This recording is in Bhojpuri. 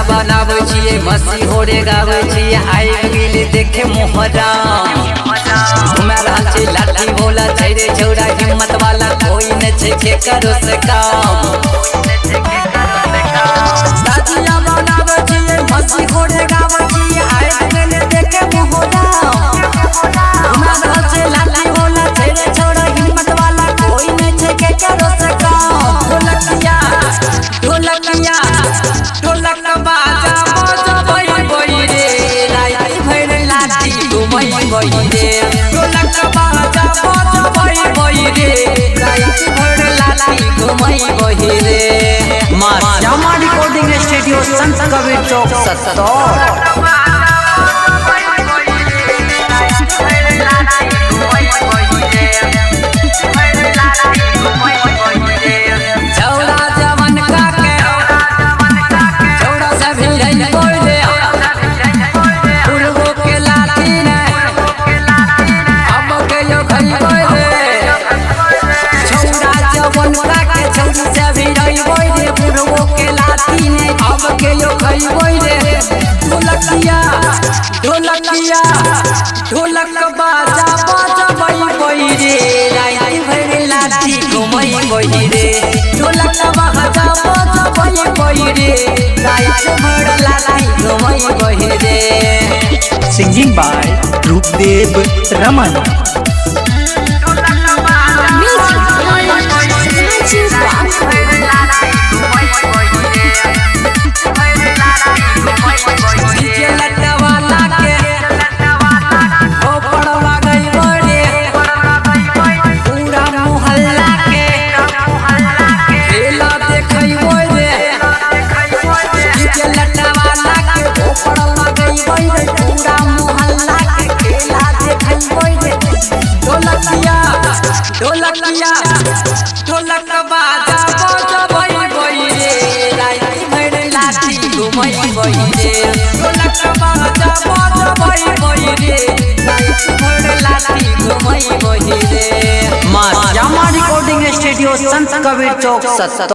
बनावे छिए मसी होरे गावे छिए आई गेले देखे मोहराम घुमा रहल छी लाठी भोला छैरे छौड़ा हिम्मत वाला कोई न छै के करो से काम दादिया बनावे छिए मसी होरे गावे छिए आई गेले देखे मोहराम घुमा रहल छी लाठी भोला छैरे छौड़ा हिम्मत वाला कोई न छै के करो से काम ढोलकिया ढोलकिया ढोलक बाजा बाजा बई बई रे राई भैर लाठी घुमई बई रे ढोलक बाजा बाजा बई बई रे राई भैर लाठी घुमई बई रे मां श्यामा रिकॉर्डिंग स्टूडियो संत कबीर चौक 70। ढोलकिया ढोलक बाजा बाजा बई बई रे राई भैर लाठी घुमई बई रे ढोलक बाजा बाजा बई बई रे राई भैर लाठी घुमई बई रे। Singing by Roopdev Raman. ढोलकिया ढोलक बाजा बाजा बई बई रे राई भैर लाठी घुमई बई रे ढोलक बाजा बाजा बई बई रे राई भैर लाठी घुमई बई रे। मां श्यामा रिकॉर्डिंग स्टूडियो संत कबीर चौक 70।